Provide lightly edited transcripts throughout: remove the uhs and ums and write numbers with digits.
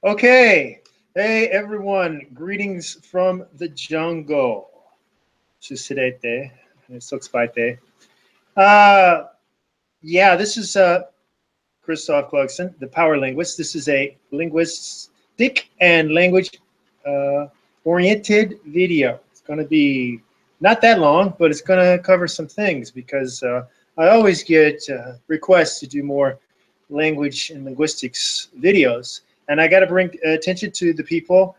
Okay. Hey, everyone. Greetings from the jungle. Susidete. Suxpaite. Uh, yeah, this is Christophe Clugston, the Power Linguist. This is a linguistic and language oriented video. It's going to be not that long, but it's going to cover some things because I always get requests to do more language and linguistics videos. And I got to bring attention to the people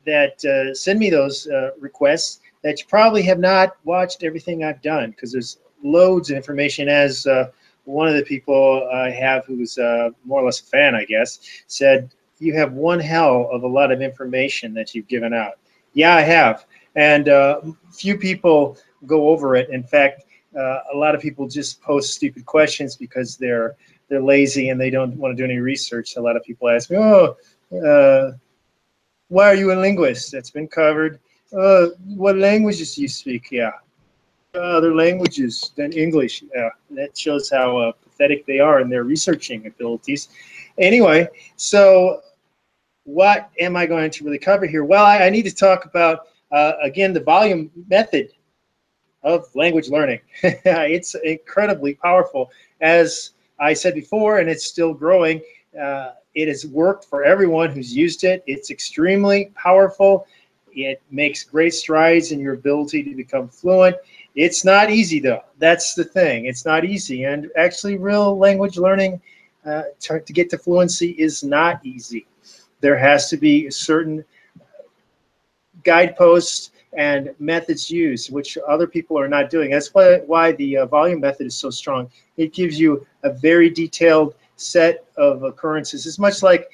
that send me those requests that you probably have not watched everything I've done, because there's loads of information. As one of the people I have who's more or less a fan, I guess, said, you have one hell of a lot of information that you've given out. Yeah, I have. And few people go over it. In fact, a lot of people just post stupid questions because they're lazy and they don't want to do any research. A lot of people ask me, oh, why are you a linguist? That's been covered. What languages do you speak? Yeah. Other languages than English. Yeah. That shows how pathetic they are in their researching abilities. Anyway, so what am I going to really cover here? Well, I need to talk about, again, the volume method of language learning. It's incredibly powerful. As I said before, and it's still growing, it has worked for everyone who's used it. It's extremely powerful. It makes great strides in your ability to become fluent. It's not easy, though. That's the thing. It's not easy. And actually, real language learning to get to fluency is not easy. There has to be certain guideposts and methods used, which other people are not doing. That's why the volume method is so strong. It gives you a very detailed set of occurrences. It's much like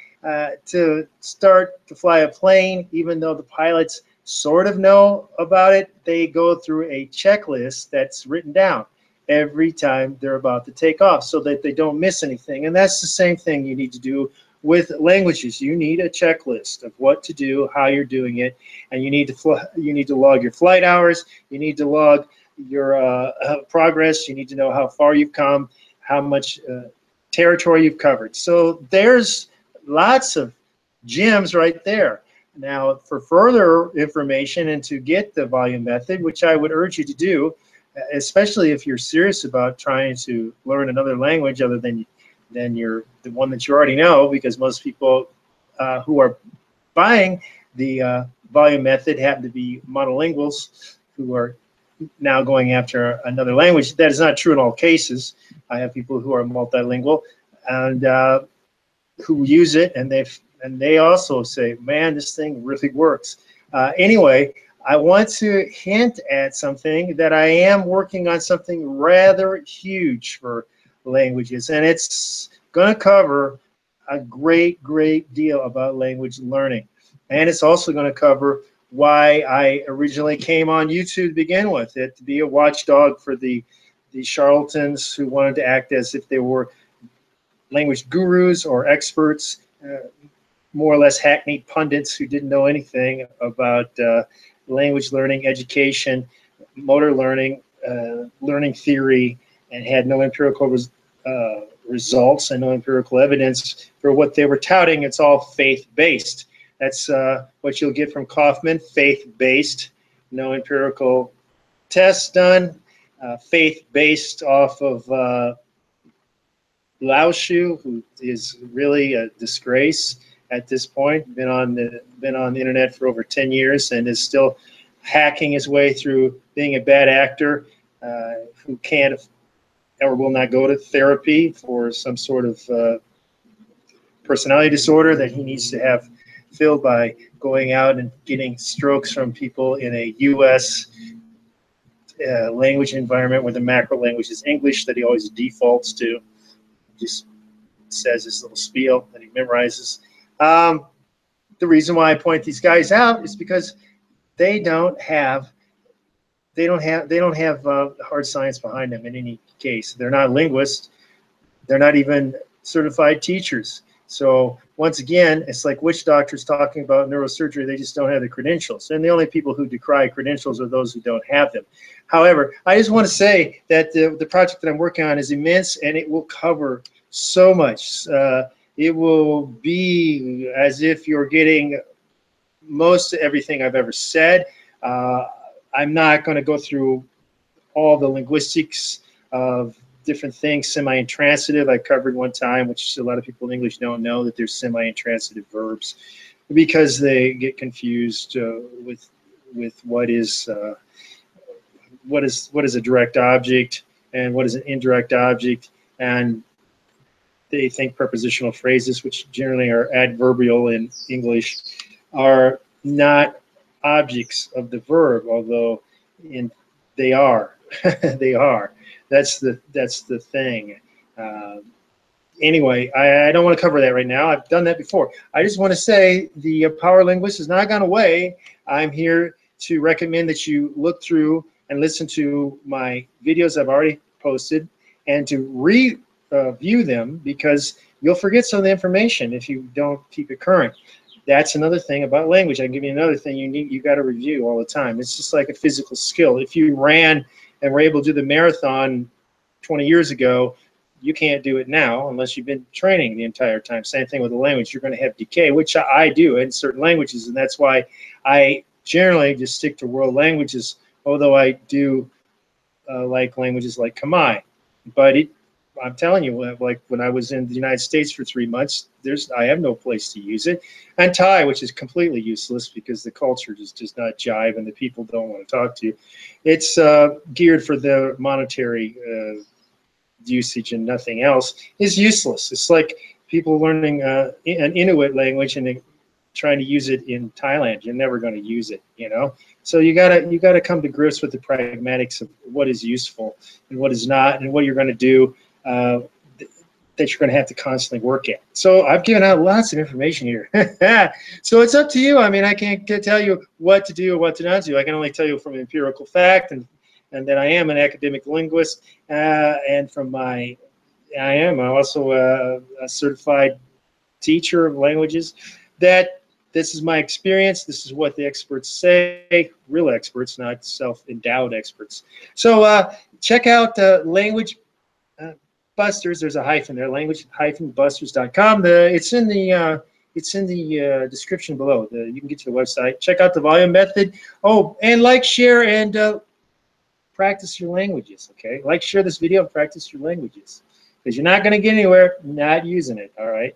to start to fly a plane, even though the pilots sort of know about it, they go through a checklist that's written down every time they're about to take off so that they don't miss anything. And that's the same thing you need to do with languages. You need a checklist of what to do, how you're doing it, and you need to log your flight hours. You need to log your progress. You need to know how far you've come, how much territory you've covered. So there's lots of gems right there. Now, for further information and to get the volume method, which I would urge you to do, especially if you're serious about trying to learn another language other than the one that you already know, because most people who are buying the volume method happen to be monolinguals who are now going after another language. That is not true in all cases. I have people who are multilingual and who use it, and they also say, man, this thing really works. Anyway, I want to hint at something, that I am working on something rather huge for languages, and it's going to cover a great deal about language learning. And it's also going to cover why I originally came on YouTube to begin with, to be a watchdog for the charlatans who wanted to act as if they were language gurus or experts, more or less hackneyed pundits who didn't know anything about language learning, education, motor learning, learning theory, and had no empirical results and no empirical evidence for what they were touting. It's all faith-based. That's what you'll get from Kaufman, faith-based, no empirical tests done, faith-based off of Lao Shu, who is really a disgrace at this point, been on the internet for over 10 years and is still hacking his way through being a bad actor, who can't or will not go to therapy for some sort of personality disorder that he needs to have filled by going out and getting strokes from people in a U.S. Language environment where the macro language is English that he always defaults to. Just says this little spiel that he memorizes. The reason why I point these guys out is because they don't have hard science behind them in any case. They're not linguists. They're not even certified teachers. So once again, it's like witch doctors talking about neurosurgery. They just don't have the credentials. And the only people who decry credentials are those who don't have them. However, I just want to say that the project that I'm working on is immense, and it will cover so much. it will be as if you're getting most everything I've ever said. I'm not going to go through all the linguistics of different things. Semi-intransitive I covered one time, which a lot of people in English don't know that there's semi-intransitive verbs because they get confused with what is a direct object and what is an indirect object, and they think prepositional phrases, which generally are adverbial in English, are not objects of the verb, although they are. They are. That's the thing. Anyway, I don't want to cover that right now. I've done that before. I just want to say the Power Linguist has not gone away. I'm here to recommend that you look through and listen to my videos I've already posted and to review them, because you'll forget some of the information if you don't keep it current. That's another thing about language. I can give you another thing you got to review all the time. It's just like a physical skill. If you ran and were able to do the marathon 20 years ago, you can't do it now unless you've been training the entire time. Same thing with the language. You're going to have decay, which I do in certain languages, and that's why I generally just stick to world languages, although I do like languages like Khmer. But I'm telling you, like when I was in the United States for 3 months, I have no place to use it. And Thai, which is completely useless because the culture just does not jive and the people don't want to talk to you. It's geared for the monetary usage and nothing else. Is useless. It's like people learning an Inuit language and trying to use it in Thailand. You're never going to use it, you know. So you gotta come to grips with the pragmatics of what is useful and what is not, and what you're going to do that you're going to have to constantly work at. So I've given out lots of information here. So it's up to you. I mean, I can't tell you what to do or what to not do. I can only tell you from empirical fact, and that I am an academic linguist, and from I am also a certified teacher of languages, that this is my experience. This is what the experts say, real experts, not self-endowed experts. So check out Language Busters. There's a hyphen there, language-busters.com. It's in the description below. You can get to the website. Check out the volume method. Oh, and like, share, and practice your languages, okay? Like, share this video and practice your languages, because you're not going to get anywhere not using it, all right?